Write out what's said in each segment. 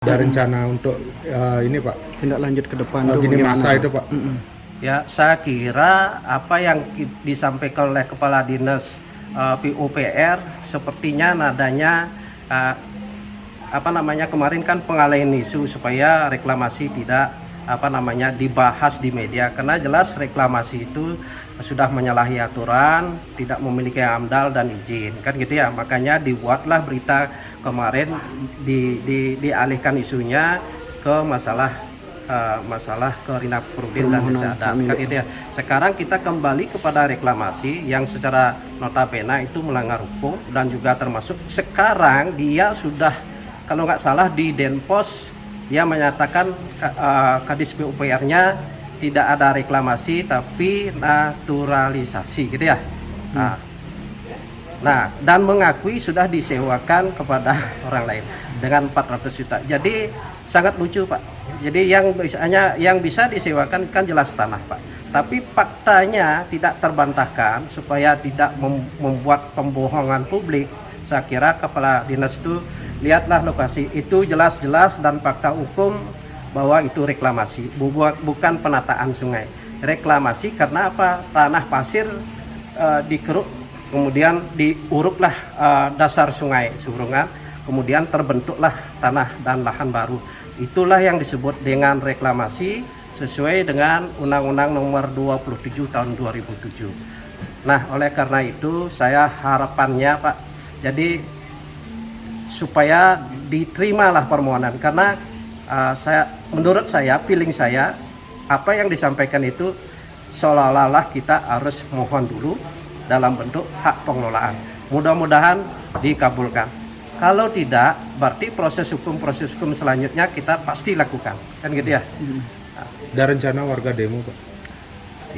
Ada rencana untuk ini Pak, tindak lanjut ke depan gini masa itu Pak. Ya, saya kira apa yang disampaikan oleh Kepala Dinas PUPR sepertinya nadanya kemarin kan pengalihan isu supaya reklamasi tidak dibahas di media, karena jelas reklamasi itu sudah menyalahi aturan, tidak memiliki AMDAL dan izin, kan gitu ya. Makanya dibuatlah berita kemarin, dialihkan isunya ke masalah Rina Prudin dan Desa Adat, kan gitu ya. Sekarang kita kembali kepada reklamasi yang secara notabene itu melanggar hukum, dan juga termasuk sekarang dia sudah, kalau nggak salah di Denpos dia menyatakan Kadis PUPR-nya tidak ada reklamasi tapi naturalisasi, gitu ya. Nah, dan mengakui sudah disewakan kepada orang lain dengan 400 juta. Jadi sangat lucu Pak. Jadi yang bisa disewakan kan jelas tanah Pak. Tapi faktanya tidak terbantahkan supaya tidak membuat pembohongan publik. Saya kira Kepala Dinas itu lihatlah lokasi itu jelas-jelas dan fakta hukum bahwa itu reklamasi, bukan penataan sungai. Reklamasi karena apa? Tanah pasir dikeruk, kemudian diuruklah dasar sungai Surungan, kemudian terbentuklah tanah dan lahan baru. Itulah yang disebut dengan reklamasi sesuai dengan Undang-Undang Nomor 27 Tahun 2007. Nah, oleh karena itu saya harapannya Pak, jadi supaya diterimalah permohonan, karena menurut saya, feeling saya, apa yang disampaikan itu seolah-olah kita harus mohon dulu dalam bentuk hak pengelolaan. Mudah-mudahan dikabulkan. Kalau tidak, berarti proses hukum selanjutnya kita pasti lakukan, kan gitu ya. Ada rencana warga demo Pak?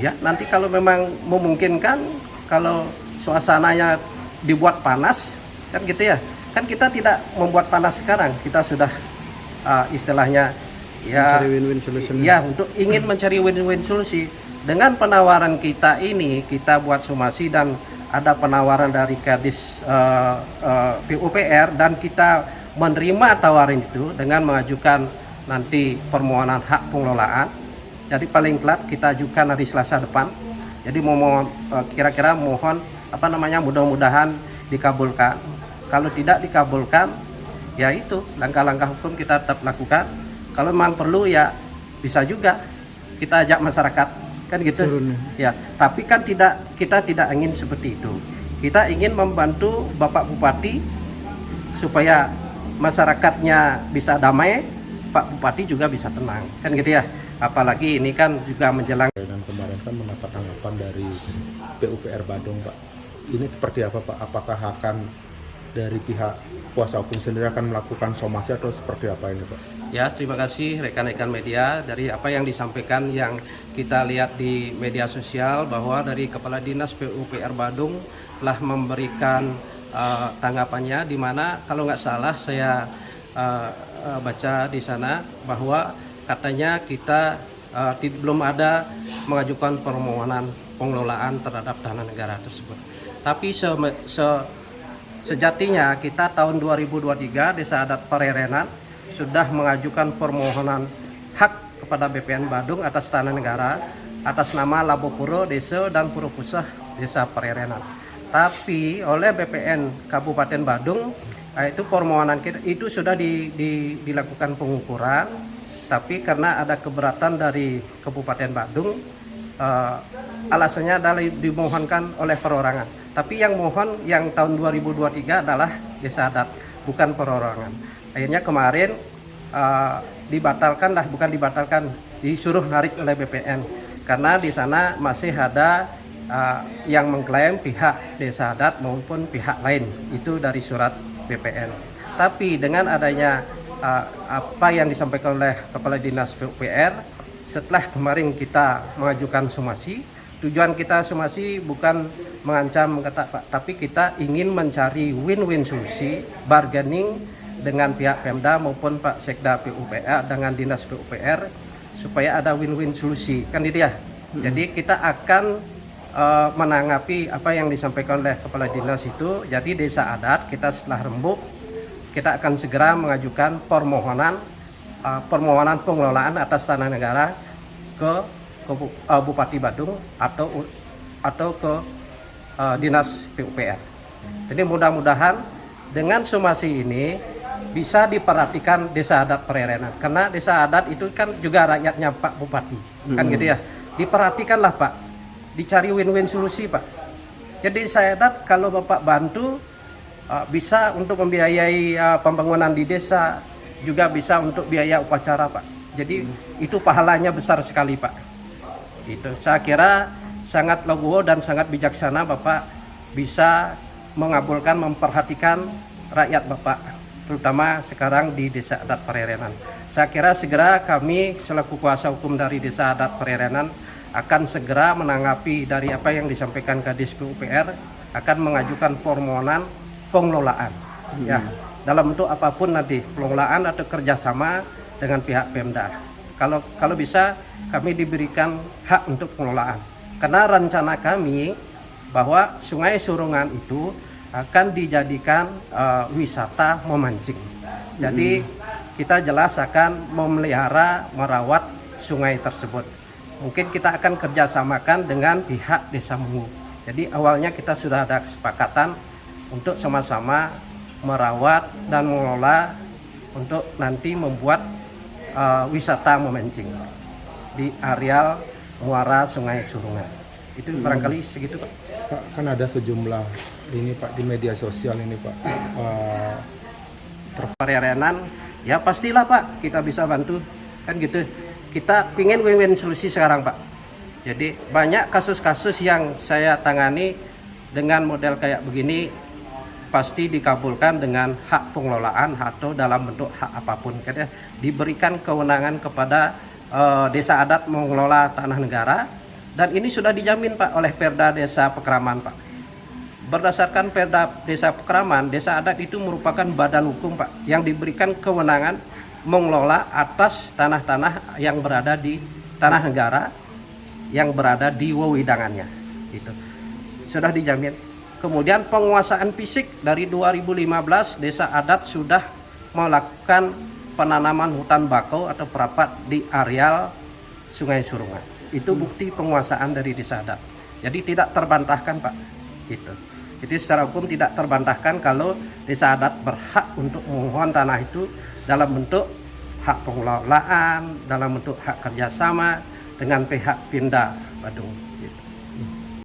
Ya, nanti kalau memang memungkinkan, kalau suasananya dibuat panas, kan gitu ya. Kan kita tidak membuat panas sekarang, kita sudah istilahnya ya mencari win-win solution. Ya, untuk ingin mencari win-win solusi. Dengan penawaran kita ini, kita buat somasi dan ada penawaran dari Kadis PUPR, dan kita menerima tawaran itu dengan mengajukan nanti permohonan hak pengelolaan. Jadi paling telat kita ajukan hari Selasa depan. Jadi kira-kira mohon mudah-mudahan dikabulkan. Kalau tidak dikabulkan, ya itu langkah-langkah hukum kita tetap lakukan. Kalau memang perlu ya bisa juga kita ajak masyarakat, kan gitu. Ya, tapi kan kita tidak ingin seperti itu. Kita ingin membantu Bapak Bupati supaya masyarakatnya bisa damai, Pak Bupati juga bisa tenang, kan gitu ya. Apalagi ini kan juga menjelang. Dan kemarin kan mendapat tanggapan dari PUPR Badung Pak. Ini seperti apa Pak? Apakah akan dari pihak kuasa hukum sendiri akan melakukan somasi atau seperti apa ini Pak? Ya, terima kasih rekan-rekan media. Dari apa yang disampaikan, yang kita lihat di media sosial, bahwa dari Kepala Dinas PUPR Badung telah memberikan tanggapannya, di mana kalau nggak salah saya baca di sana bahwa katanya kita belum ada mengajukan permohonan pengelolaan terhadap tanah negara tersebut. Tapi sejatinya kita tahun 2023 Desa Adat Pererenan sudah mengajukan permohonan hak kepada BPN Badung atas tanah negara atas nama Labopuro Desa dan Puro Pusah Desa Pererenan. Tapi oleh BPN Kabupaten Badung itu permohonan kita itu sudah dilakukan pengukuran, tapi karena ada keberatan dari Kabupaten Badung, alasannya adalah dimohonkan oleh perorangan. Tapi yang mohon yang tahun 2023 adalah Desa Adat, bukan perorangan. Akhirnya kemarin disuruh narik oleh BPN, karena di sana masih ada yang mengklaim pihak Desa Adat maupun pihak lain, itu dari surat BPN. Tapi dengan adanya apa yang disampaikan oleh Kepala Dinas PUPR, setelah kemarin kita mengajukan somasi, tujuan kita somasi bukan mengancam, tapi kita ingin mencari win-win solusi, bargaining dengan pihak Pemda maupun Pak Sekda PUPR dengan Dinas PUPR supaya ada win-win solusi, kan itu ya. Jadi kita akan menanggapi apa yang disampaikan oleh Kepala Dinas itu. Jadi Desa Adat kita setelah rembuk, kita akan segera mengajukan permohonan permohonan pengelolaan atas tanah negara ke Bupati Badung atau ke Dinas PUPR. Jadi mudah-mudahan dengan somasi ini bisa diperhatikan desa adat Pererenan, karena desa adat itu kan juga rakyatnya Pak Bupati, kan gitu ya. Diperhatikanlah Pak, dicari win-win solusi Pak. Jadi saya adat kalau Bapak bantu bisa untuk membiayai pembangunan di desa, juga bisa untuk biaya upacara Pak. Jadi itu pahalanya besar sekali Pak. Itu saya kira sangat legowo dan sangat bijaksana Bapak bisa mengabulkan, memperhatikan rakyat Bapak, terutama sekarang di Desa Adat Pererenan. Saya kira segera kami selaku kuasa hukum dari Desa Adat Pererenan akan segera menanggapi dari apa yang disampaikan Kadis PUPR, akan mengajukan permohonan pengelolaan. Ya, dalam bentuk apapun nanti, pengelolaan atau kerjasama dengan pihak Pemda. Kalau bisa kami diberikan hak untuk pengelolaan. Karena rencana kami bahwa Sungai Surungan itu akan dijadikan wisata memancing. Jadi kita jelas akan memelihara, merawat sungai tersebut. Mungkin kita akan kerjasamakan dengan pihak Desa Mungu. Jadi awalnya kita sudah ada kesepakatan untuk sama-sama merawat dan mengelola untuk nanti membuat wisata memancing di areal muara Sungai Surungan. Itu barangkali segitu Pak. Pak, kan ada sejumlah ini Pak di media sosial ini Pak. Pererenan, ya pastilah Pak kita bisa bantu, kan gitu. Kita pingin win-win solusi sekarang Pak. Jadi banyak kasus-kasus yang saya tangani dengan model kayak begini pasti dikabulkan dengan hak pengelolaan atau dalam bentuk hak apapun. Karena diberikan kewenangan kepada desa adat mengelola tanah negara, dan ini sudah dijamin Pak oleh Perda Desa Pekraman Pak. Berdasarkan Perda Desa Pekraman, desa adat itu merupakan badan hukum Pak yang diberikan kewenangan mengelola atas tanah-tanah yang berada di tanah negara yang berada di wewenangannya. Itu sudah dijamin. Kemudian penguasaan fisik dari 2015 desa adat sudah melakukan penanaman hutan bakau atau perapat di areal Sungai Surungan. Itu bukti penguasaan dari desa adat. Jadi tidak terbantahkan Pak. Gitu. Jadi secara hukum tidak terbantahkan kalau desa adat berhak untuk memohon tanah itu dalam bentuk hak pengelolaan, dalam bentuk hak kerjasama dengan pihak Pemda Badung.